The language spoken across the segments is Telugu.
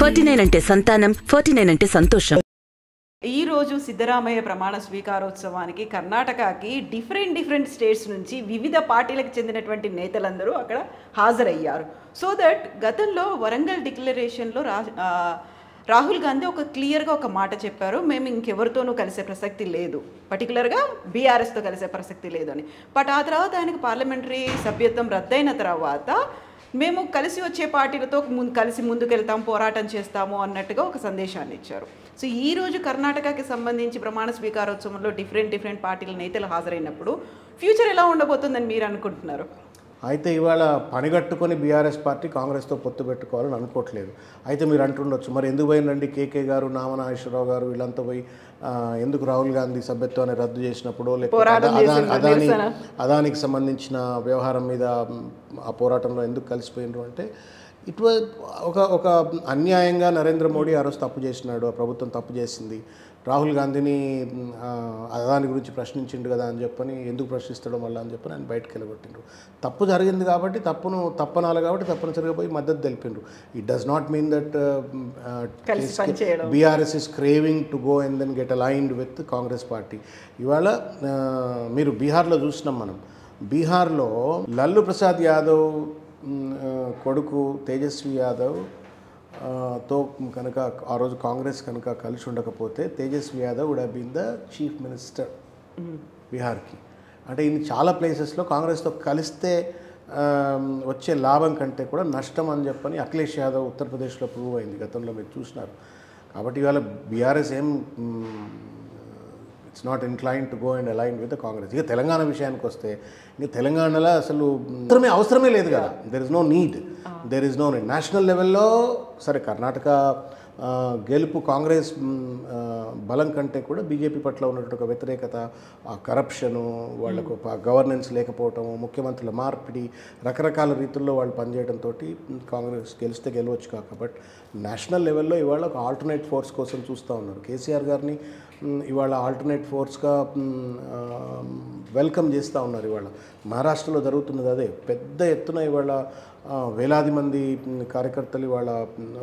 49 అంటే సంతానం, 49 అంటే సంతోషం. ఈ రోజు సిద్ధరామయ్య ప్రమాణ స్వీకారోత్సవానికి కర్ణాటకకి డిఫరెంట్ స్టేట్స్ నుంచి వివిధ పార్టీలకు చెందినటువంటి నేతలందరూ అక్కడ హాజరయ్యారు. సో దట్ గతంలో వరంగల్ డిక్లరేషన్లో రాహుల్ గాంధీ ఒక క్లియర్గా ఒక మాట చెప్పారు, మేము ఇంకెవరితోనూ కలిసే ప్రసక్తి లేదు, పర్టికులర్గా బీఆర్ఎస్తో కలిసే ప్రసక్తి లేదు అని. బట్ ఆ తర్వాత ఆయనకు పార్లమెంటరీ సభ్యత్వం రద్దయిన తర్వాత మేము కలిసి వచ్చే పార్టీలతో కలిసి ముందుకెళ్తాం, పోరాటం చేస్తాము అన్నట్టుగా ఒక సందేశాన్ని ఇచ్చారు. సో ఈరోజు కర్ణాటకకి సంబంధించి ప్రమాణ స్వీకారోత్సవంలో డిఫరెంట్ పార్టీల నేతలు హాజరైనప్పుడు ఫ్యూచర్ ఎలా ఉండబోతుందని మీరు అనుకుంటున్నారు? అయితే ఇవాళ పనిగట్టుకొని బీఆర్ఎస్ పార్టీ కాంగ్రెస్తో పొత్తు పెట్టుకోవాలని అనుకోవట్లేదు. అయితే మీరు అంటుండొచ్చు, మరి ఎందుకు పోయినండి కేకే గారు, నామా నాగేశ్వరరావు గారు వీళ్ళంతా పోయి ఎందుకు రాహుల్ గాంధీ సభ్యత్వాన్ని రద్దు చేసినప్పుడు, లేకపోతే అదానికి సంబంధించిన వ్యవహారం మీద ఆ పోరాటంలో ఎందుకు కలిసిపోయినారు అంటే, ఇట్ వాజ్ ఒక అన్యాయంగా నరేంద్ర మోడీ ఆ రోజు తప్పు చేసినాడు, ఆ ప్రభుత్వం తప్పు చేసింది, రాహుల్ గాంధీని దాని గురించి ప్రశ్నించిండు కదా అని చెప్పని, ఎందుకు ప్రశ్నిస్తాడో మళ్ళీ అని చెప్పని ఆయన బయటకు వెళ్ళగొట్టిండ్రు. తప్పు జరిగింది కాబట్టి తప్పనాలి కాబట్టి తప్పనిసరిగా పోయి మద్దతు తెలిపిండ్రు. It does not mean that BRS is craving to go and then get aligned with Congress party. ఇవాళ మీరు బీహార్లో చూసినాం మనం. బీహార్లో లల్లు ప్రసాద్ యాదవ్ కొడుకు తేజస్వి యాదవ్ తో కనుక ఆ రోజు కాంగ్రెస్ కనుక కలిసి ఉండకపోతే Tejashwi Yadav would have been the chief minister బీహార్కి. అంటే ఇన్ని చాలా ప్లేసెస్లో కాంగ్రెస్తో కలిస్తే వచ్చే లాభం కంటే కూడా నష్టం అని చెప్పని అఖిలేష్ యాదవ్ ఉత్తరప్రదేశ్లో ప్రూవ్ అయింది, గతంలో మీరు చూసినారు. కాబట్టి ఇవాళ బీఆర్ఎస్ ఏం it's not incline to go and align with the Congress. ఇక తెలంగాణ విషయానికి వస్తే, ఇంక తెలంగాణలో అసలు అవసరమే లేదు కదా, there is no need. National లెవెల్లో సరే కర్ణాటక గెలుపు కాంగ్రెస్ బలం కంటే కూడా బీజేపీ పట్ల ఉన్నటువంటి ఒక వ్యతిరేకత, ఆ కరప్షను, వాళ్ళకు గవర్నెన్స్ లేకపోవటము, ముఖ్యమంత్రుల మార్పిడి, రకరకాల రీతుల్లో వాళ్ళు పనిచేయడంతో కాంగ్రెస్ గెలిస్తే గెలవచ్చు కాక. బట్ నేషనల్ లెవెల్లో ఇవాళ ఒక ఆల్టర్నేట్ ఫోర్స్ కోసం చూస్తూ ఉన్నారు. కేసీఆర్ గారిని ఇవాళ ఆల్టర్నేట్ ఫోర్స్గా వెల్కమ్ చేస్తూ ఉన్నారు. ఇవాళ మహారాష్ట్రలో జరుగుతున్నది అదే. పెద్ద ఎత్తున ఇవాళ వేలాది మంది కార్యకర్తలు ఇవాళ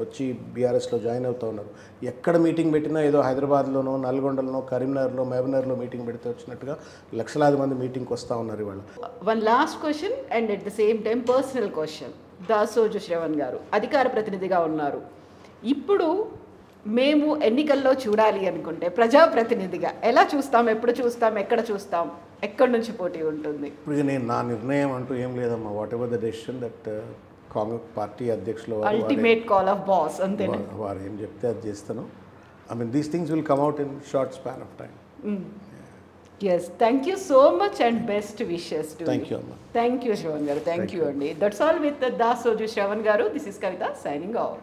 వచ్చి బీఆర్ఎస్లో జాయిన్ అవుతూ ఉన్నారు. ఎక్కడ మీటింగ్ పెట్టినా ఏదో హైదరాబాద్లోనో, నల్గొండలోనో, కరీంనగర్లో, మహబూబ్నగర్లో మీటింగ్ పెడితే వచ్చినట్టుగా లక్షలాది మంది మీటింగ్కి వస్తూ ఉన్నారు ఇవాళ. One last question and at the same time personal question. Dasoju Shravan గారు అధికార ప్రతినిధిగా ఉన్నారు. ఇప్పుడు మేము ఎన్నికల్లో చూడాలి అనుకుంటే ప్రజాప్రతినిధిగా ఎలా చూస్తాం, ఎప్పుడు చూస్తాం, ఎక్కడ చూస్తాం, ఎక్కడి నుంచి పోటీ ఉంటుంది? ఇప్పుడు నేను నా నిర్ణయం అంటూ ఏం లేదమ్మా. What ever the decision that Congress party అధ్యక్షులు అల్టిమేట్ కాల్ ఆఫ్ బాస్ అంతే, వారు ఏం చెప్తే అది చేస్తాను. I mean these things will come out in short span of time. Yes, thank you so much and best wishes to you. Thank you, Amma. Thank you, Shravan garu. Thank you, Andi. That's all with Dasoju Shravan garu. This is Kavita signing off.